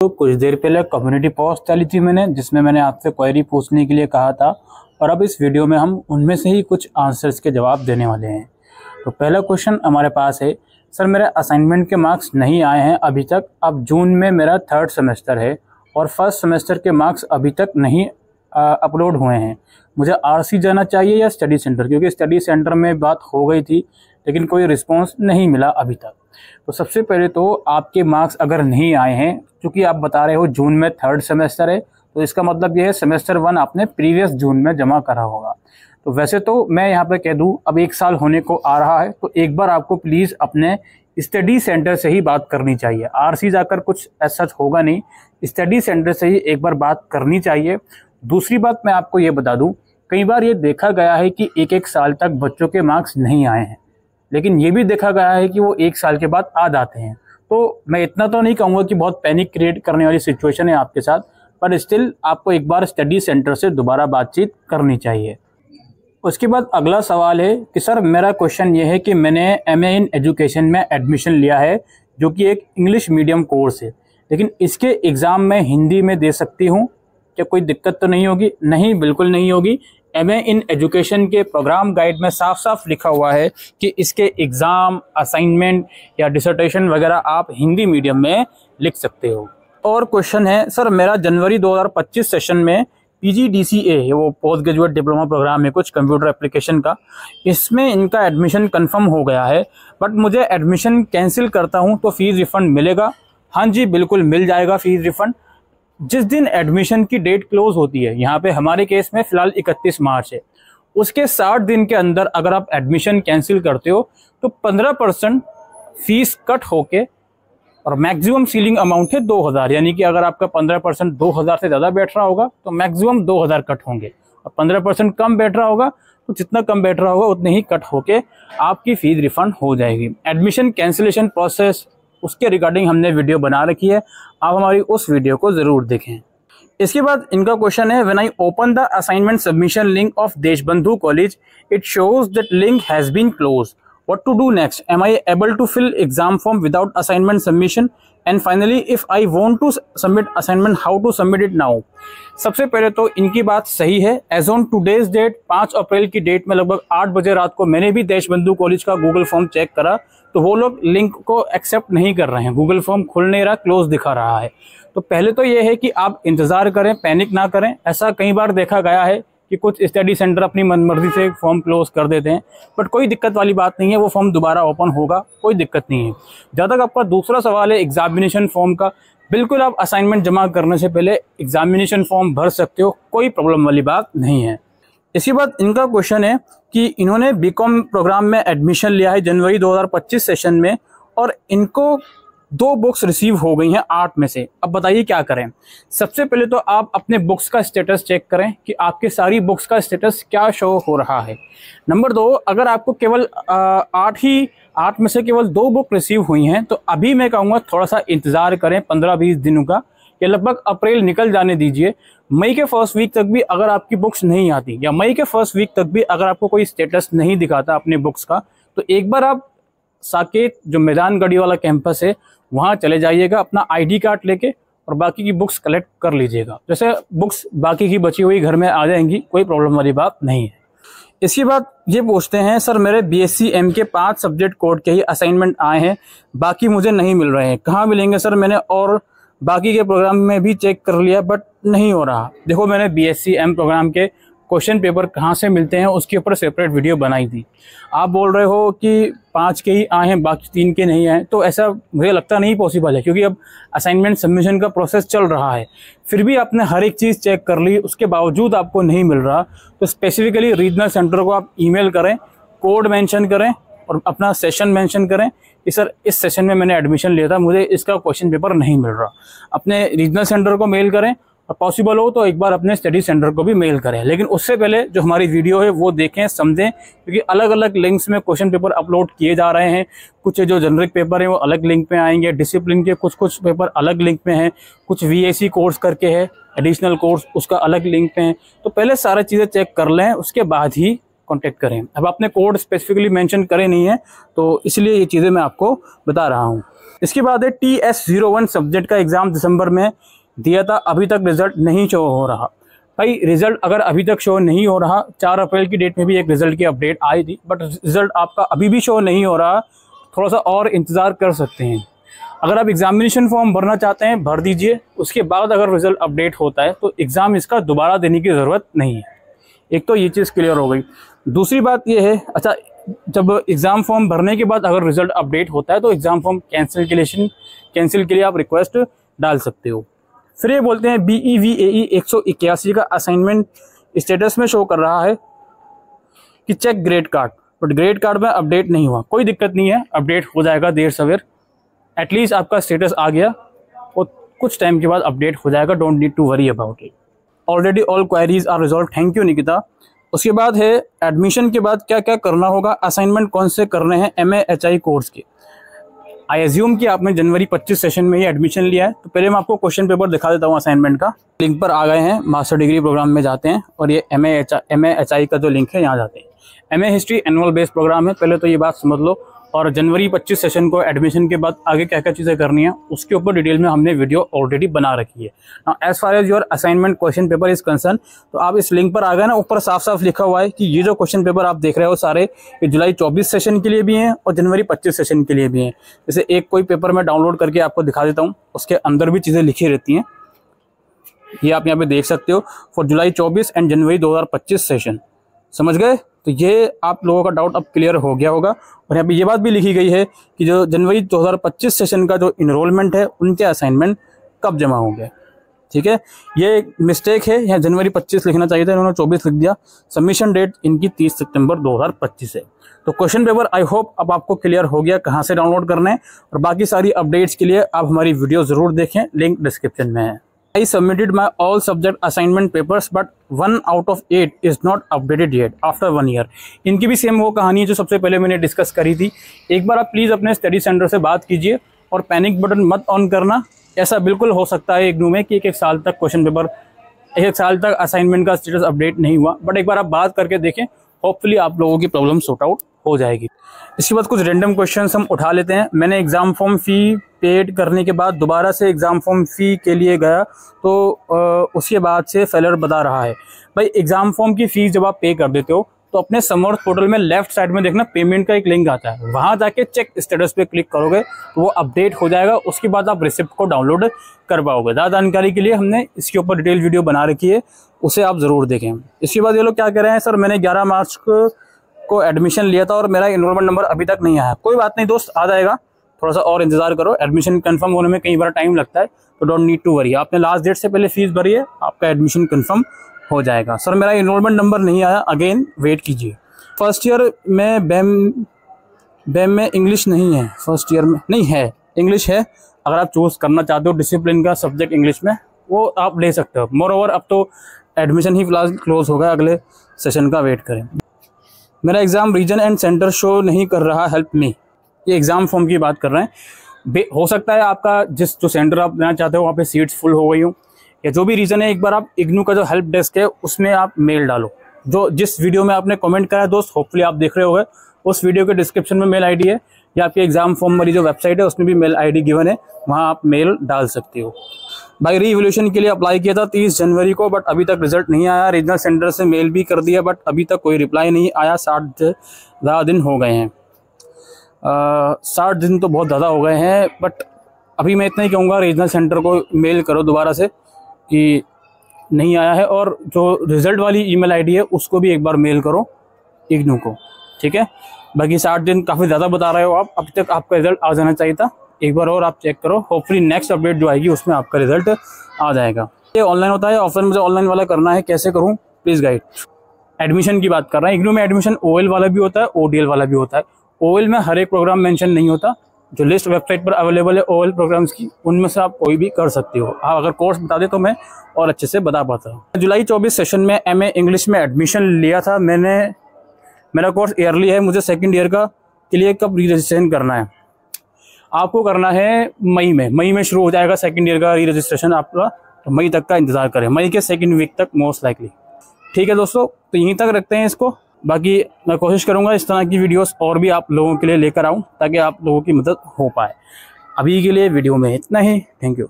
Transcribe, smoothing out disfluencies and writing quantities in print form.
तो कुछ देर पहले कम्युनिटी पोस्ट डाली थी मैंने, जिसमें मैंने आपसे क्वेरी पूछने के लिए कहा था, और अब इस वीडियो में हम उनमें से ही कुछ आंसर्स के जवाब देने वाले हैं। तो पहला क्वेश्चन हमारे पास है, सर मेरे असाइनमेंट के मार्क्स नहीं आए हैं अभी तक। अब जून में मेरा 3rd सेमेस्टर है और फर्स्ट सेमेस्टर के मार्क्स अभी तक नहीं अपलोड हुए हैं। मुझे आरसी जाना चाहिए या स्टडी सेंटर, क्योंकि स्टडी सेंटर में बात हो गई थी लेकिन कोई रिस्पांस नहीं मिला अभी तक। तो सबसे पहले तो आपके मार्क्स अगर नहीं आए हैं, क्योंकि आप बता रहे हो जून में 3rd सेमेस्टर है, तो इसका मतलब ये है सेमेस्टर 1 आपने प्रीवियस जून में जमा करा होगा। तो वैसे तो मैं यहाँ पे कह दूँ अब 1 साल होने को आ रहा है, तो एक बार आपको प्लीज़ अपने स्टडी सेंटर से ही बात करनी चाहिए। आरसी जाकर कुछ ऐसा होगा नहीं, स्टडी सेंटर से ही एक बार बात करनी चाहिए। दूसरी बात मैं आपको ये बता दूं, कई बार ये देखा गया है कि 1-1 साल तक बच्चों के मार्क्स नहीं आए हैं, लेकिन ये भी देखा गया है कि वो 1 साल के बाद आ जाते हैं। तो मैं इतना तो नहीं कहूँगा कि बहुत पैनिक क्रिएट करने वाली सिचुएशन है आपके साथ, पर स्टिल आपको एक बार स्टडी सेंटर से दोबारा बातचीत करनी चाहिए। उसके बाद अगला सवाल है कि सर मेरा क्वेश्चन ये है कि मैंने MA इन एजुकेशन में एडमिशन लिया है, जो कि एक इंग्लिश मीडियम कोर्स है, लेकिन इसके एग्ज़ाम में हिंदी में दे सकती हूँ, क्या कोई दिक्कत तो नहीं होगी? नहीं, बिल्कुल नहीं होगी। MA इन एजुकेशन के प्रोग्राम गाइड में साफ साफ लिखा हुआ है कि इसके एग्ज़ाम, असाइनमेंट या डिसर्टेशन वगैरह आप हिंदी मीडियम में लिख सकते हो। और क्वेश्चन है, सर मेरा जनवरी 2025 सेशन में PGDCA, वो पोस्ट ग्रेजुएट डिप्लोमा प्रोग्राम है कुछ कंप्यूटर एप्लीकेशन का, इसमें इनका एडमिशन कंफर्म हो गया है, बट मुझे एडमिशन कैंसिल करता हूँ तो फीस रिफ़ंड मिलेगा? हाँ जी, बिल्कुल मिल जाएगा फीस रिफ़ंड। जिस दिन एडमिशन की डेट क्लोज होती है, यहाँ पे हमारे केस में फ़िलहाल 31 मार्च है, उसके 60 दिन के अंदर अगर आप एडमिशन कैंसिल करते हो तो 15% फीस कट होके, और मैक्सिमम सीलिंग अमाउंट है 2000, यानी कि अगर आपका 15% 2000 से ज़्यादा बैठ रहा होगा तो मैक्सिमम 2000 कट होंगे, और 15% कम बैठ रहा होगा तो जितना कम बैठ रहा होगा उतने ही कट होके आपकी फ़ीस रिफ़ंड हो जाएगी। एडमिशन कैंसिलेशन प्रोसेस, उसके रिगार्डिंग हमने वीडियो बना रखी है, आप हमारी उस वीडियो को ज़रूर देखें। इसके बाद इनका क्वेश्चन है, when I open the assignment submission link of Deshbandhu college it shows that link has been close, what to do next? Am I able to fill exam form without assignment submission? And finally, if I want to submit assignment, how to submit it now? सबसे पहले तो इनकी बात सही है। As on today's date 5 अप्रैल की date में लगभग 8 बजे रात को मैंने भी देशबंधु कॉलेज का गूगल फॉर्म चेक करा, तो वो लोग लिंक को एक्सेप्ट नहीं कर रहे हैं, गूगल फॉर्म खुल नहीं रहा, क्लोज दिखा रहा है। तो पहले तो ये है कि आप इंतजार करें, पैनिक ना करें। ऐसा कई बार देखा गया है कि कुछ स्टडी सेंटर अपनी मनमर्जी से फॉर्म क्लोज कर देते हैं, बट कोई दिक्कत वाली बात नहीं है, वो फॉर्म दोबारा ओपन होगा, कोई दिक्कत नहीं है। जहाँ तक आपका दूसरा सवाल है एग्जामिनेशन फॉर्म का, बिल्कुल आप असाइनमेंट जमा करने से पहले एग्जामिनेशन फॉर्म भर सकते हो, कोई प्रॉब्लम वाली बात नहीं है। इसके बाद इनका क्वेश्चन है कि इन्होंने BCom प्रोग्राम में एडमिशन लिया है जनवरी 2025 सेशन में, और इनको 2 बुक्स रिसीव हो गई हैं 8 में से। अब बताइए क्या करें? सबसे पहले तो आप अपने बुक्स का स्टेटस चेक करें कि आपके सारी बुक्स का स्टेटस क्या शो हो रहा है। नंबर 2, अगर आपको केवल 8 में से केवल 2 बुक रिसीव हुई हैं, तो अभी मैं कहूँगा थोड़ा सा इंतज़ार करें 15-20 दिनों का, या लगभग अप्रैल निकल जाने दीजिए। मई के फर्स्ट वीक तक भी अगर आपकी बुक्स नहीं आती, या मई के फर्स्ट वीक तक भी अगर आपको कोई स्टेटस नहीं दिखाता अपने बुक्स का, तो एक बार आप साकेत जो मैदानगढ़ी वाला कैंपस है वहाँ चले जाइएगा, अपना ID कार्ड लेके, और बाकी की बुक्स कलेक्ट कर लीजिएगा। जैसे बुक्स बाकी की बची हुई घर में आ जाएंगी, कोई प्रॉब्लम वाली बात नहीं है। इसके बाद ये पूछते हैं, सर मेरे BSc M के 5 सब्जेक्ट कोड के ही असाइनमेंट आए हैं, बाकी मुझे नहीं मिल रहे हैं, कहाँ मिलेंगे सर? मैंने और बाकी के प्रोग्राम में भी चेक कर लिया बट नहीं हो रहा। देखो, मैंने BSc M प्रोग्राम के क्वेश्चन पेपर कहाँ से मिलते हैं उसके ऊपर सेपरेट वीडियो बनाई थी। आप बोल रहे हो कि 5 के ही आए हैं, बाकी 3 के नहीं आए, तो ऐसा मुझे लगता नहीं पॉसिबल है, क्योंकि अब असाइनमेंट सबमिशन का प्रोसेस चल रहा है। फिर भी आपने हर एक चीज़ चेक कर ली, उसके बावजूद आपको नहीं मिल रहा, तो स्पेसिफिकली रीजनल सेंटर को आप ईमेल करें, कोड मेंशन करें और अपना सेशन मेंशन करें कि सर इस सेशन में मैंने एडमिशन लिया था, मुझे इसका क्वेश्चन पेपर नहीं मिल रहा। अपने रीजनल सेंटर को मेल करें, और पॉसिबल हो तो एक बार अपने स्टडी सेंटर को भी मेल करें। लेकिन उससे पहले जो हमारी वीडियो है वो देखें, समझें, क्योंकि अलग अलग लिंक्स में क्वेश्चन पेपर अपलोड किए जा रहे हैं। कुछ जो जेनरिक पेपर हैं वो अलग लिंक में आएंगे, डिसिप्लिन के कुछ पेपर अलग लिंक में हैं, कुछ VAC कोर्स करके है एडिशनल कोर्स, उसका अलग लिंक में है। तो पहले सारी चीज़ें चेक कर लें, उसके बाद ही कांटेक्ट करें। अब आपने कोड स्पेसिफिकली मेंशन करे नहीं है, तो इसलिए ये चीज़ें मैं आपको बता रहा हूँ। इसके बाद है TS01 सब्जेक्ट का एग्ज़ाम दिसंबर में दिया था, अभी तक रिजल्ट नहीं शो हो रहा। भाई रिजल्ट अगर अभी तक शो नहीं हो रहा, 4 अप्रैल की डेट में भी एक रिजल्ट की अपडेट आई थी, बट रिजल्ट आपका अभी भी शो नहीं हो रहा, थोड़ा सा और इंतज़ार कर सकते हैं। अगर आप एग्जामिनेशन फॉर्म भरना चाहते हैं भर दीजिए, उसके बाद अगर रिजल्ट अपडेट होता है तो एग्ज़ाम इसका दोबारा देने की ज़रूरत नहीं है। एक तो ये चीज़ क्लियर हो गई। दूसरी बात ये है, अच्छा जब एग्ज़ाम फॉर्म भरने के बाद अगर रिजल्ट अपडेट होता है तो एग्ज़ाम फॉर्म कैंसिल के लिए आप रिक्वेस्ट डाल सकते हो। फिर ये बोलते हैं BEVAE 181 का असाइनमेंट स्टेटस में शो कर रहा है कि check grade card, but grade card में अपडेट नहीं हुआ। कोई दिक्कत नहीं है, अपडेट हो जाएगा देर सवेर। एटलीस्ट आपका स्टेटस आ गया और कुछ टाइम के बाद अपडेट हो जाएगा, don't need to worry about it. Already all queries are resolve, thank you Nikita. उसके बाद है एडमिशन के बाद क्या क्या करना होगा, असाइनमेंट कौन से करने हैं MA HI कोर्स के। आई एज्यूम कि आपने जनवरी 25 सेशन में ही एडमिशन लिया है, तो पहले मैं आपको क्वेश्चन पेपर दिखा देता हूँ असाइनमेंट का। लिंक पर आ गए हैं, मास्टर डिग्री प्रोग्राम में जाते हैं और ये MA HI का जो लिंक है यहाँ जाते हैं। MA history annual based program है, पहले तो ये बात समझ लो। और जनवरी 25 सेशन को एडमिशन के बाद आगे क्या क्या चीज़ें करनी है उसके ऊपर डिटेल में हमने वीडियो ऑलरेडी बना रखी है। Now as far as your assignment question paper is concern, तो आप इस लिंक पर आ गए ना, ऊपर साफ साफ लिखा हुआ है कि ये जो क्वेश्चन पेपर आप देख रहे हो सारे ये जुलाई 24 सेशन के लिए भी हैं और जनवरी 25 सेशन के लिए भी हैं। जैसे एक कोई पेपर मैं डाउनलोड करके आपको दिखा देता हूँ, उसके अंदर भी चीज़ें लिखी रहती हैं, ये आप यहाँ पे देख सकते हो, for July 24 and January 2025 session. समझ गए? तो ये आप लोगों का डाउट अब क्लियर हो गया होगा। और यहाँ पे ये बात भी लिखी गई है कि जो जनवरी 2025 सेशन का जो इनरोलमेंट है उनके असाइनमेंट कब जमा होंगे। ठीक है, ये एक मिस्टेक है, यहाँ जनवरी 25 लिखना चाहिए था, इन्होंने 24 लिख दिया। सबमिशन डेट इनकी 30 सितंबर 2025 है। तो क्वेश्चन पेपर आई होप अब आपको क्लियर हो गया कहाँ से डाउनलोड करना है, और बाकी सारी अपडेट्स के लिए आप हमारी वीडियो ज़रूर देखें, लिंक डिस्क्रिप्शन में है। I submitted my all subject assignment papers but 1 out of 8 is not updated yet after 1 year। इनकी भी सेम वो कहानी है जो सबसे पहले मैंने डिस्कस करी थी। एक बार आप प्लीज़ अपने स्टडी सेंटर से बात कीजिए और पैनिक बटन मत ऑन करना। ऐसा बिल्कुल हो सकता है इग्नू में कि एक साल तक क्वेश्चन पेपर, एक साल तक असाइनमेंट का स्टेटस अपडेट नहीं हुआ, बट एक बार आप बात करके देखें, होपफुली आप लोगों की प्रॉब्लम सॉर्ट आउट हो जाएगी। इसके बाद कुछ रैंडम क्वेश्चंस हम उठा लेते हैं। मैंने एग्ज़ाम फॉर्म फ़ी पेड करने के बाद दोबारा से एग्ज़ाम फॉर्म फ़ी के लिए गया तो उसके बाद से फेलर बता रहा है। भाई एग्ज़ाम फॉर्म की फ़ीस जब आप पे कर देते हो तो अपने समर्थ पोर्टल में लेफ्ट साइड में देखना पेमेंट का एक लिंक आता है, वहाँ जाके चेक स्टेटस पे क्लिक करोगे तो वो अपडेट हो जाएगा। उसके बाद आप रिसिप्ट को डाउनलोड कर पाओगे। ज़्यादा जानकारी के लिए हमने इसके ऊपर डिटेल वीडियो बना रखी है, उसे आप ज़रूर देखें। इसके बाद ये लोग क्या कह रहे हैं, सर मैंने 11 मार्च को एडमिशन लिया था और मेरा इनरोलमेंट नंबर अभी तक नहीं आया। कोई बात नहीं दोस्त, आ जाएगा, थोड़ा सा और इंतजार करो। एडमिशन कंफर्म होने में कई बार टाइम लगता है, तो डोंट नीड टू वरी। आपने लास्ट डेट से पहले फीस भरी है, आपका एडमिशन कंफर्म हो जाएगा। सर मेरा इनरोलमेंट नंबर नहीं आया, अगेन वेट कीजिए। फर्स्ट ईयर में बैम में इंग्लिश नहीं है, फर्स्ट ईयर में नहीं है, इंग्लिश है। अगर आप चूज़ करना चाहते हो डिसिप्लिन का सब्जेक्ट इंग्लिश में, वो आप ले सकते हो। मोर ओवर अब तो एडमिशन ही फिलहाल क्लोज होगा, अगले सेशन का वेट करें। मेरा exam region and centre show नहीं कर रहा, हेल्प मी। ये एग्ज़ाम फॉर्म की बात कर रहे हैं। हो सकता है आपका जो सेंटर आप लेना चाहते हो वहाँ पे सीट्स फुल हो गई हो, या जो भी रीज़न है, एक बार आप इग्नू का जो हेल्प डेस्क है उसमें आप मेल डालो। जिस वीडियो में आपने कमेंट करा है दोस्त, होपफुली आप देख रहे होगे, उस वीडियो के डिस्क्रिप्शन में मेल आईडी है, या आपके एग्ज़ाम फॉर्म वाली जो वेबसाइट है उसमें भी मेल आईडी गिवन है, वहाँ आप मेल डाल सकते हो। भाई रीवैल्यूएशन के लिए अप्लाई किया था 30 जनवरी को, बट अभी तक रिजल्ट नहीं आया। रीजनल सेंटर से मेल भी कर दिया, बट अभी तक कोई रिप्लाई नहीं आया। 60 दिन हो गए हैं। 60 दिन तो बहुत ज़्यादा हो गए हैं, बट अभी मैं इतना ही कहूँगा, रीजनल सेंटर को मेल करो दोबारा से कि नहीं आया है, और जो रिज़ल्ट वाली ईमेल आईडी है उसको भी एक बार मेल करो इग्नू को, ठीक है। बाकी 60 दिन काफ़ी ज़्यादा बता रहे हो आप, अभी तक आपका रिज़ल्ट आ जाना चाहिए था। एक बार और आप चेक करो, होपफुली नेक्स्ट अपडेट जो आएगी उसमें आपका रिजल्ट आ जाएगा। ये ऑनलाइन होता है, ऑफलाइन मुझे ऑनलाइन वाला करना है, कैसे करूँ प्लीज़ गाइड। एडमिशन की बात कर रहे हैं, इग्नू में एडमिशन OL वाला भी होता है, ODL वाला भी होता है। OL में हर एक प्रोग्राम मेंशन नहीं होता, जो लिस्ट वेबसाइट पर अवेलेबल है OL प्रोग्राम्स की, उनमें से आप कोई भी कर सकते हो। आप अगर कोर्स बता दे तो मैं और अच्छे से बता पाता हूँ। जुलाई 24 सेशन में MA इंग्लिश में एडमिशन लिया था मैंने। मेरा कोर्स ईयरली है, मुझे सेकेंड ईयर का के लिए कब री रजिस्ट्रेशन करना है? आपको करना है मई में शुरू हो जाएगा सेकंड ईयर का री रजिस्ट्रेशन आपका, तो मई तक का इंतजार करें, मई के सेकंड वीक तक मोस्ट लाइकली। ठीक है दोस्तों, तो यहीं तक रखते हैं इसको। बाकी मैं कोशिश करूंगा इस तरह की वीडियोस और भी आप लोगों के लिए लेकर आऊं, ताकि आप लोगों की मदद हो पाए। अभी के लिए वीडियो में इतना ही। Thank you.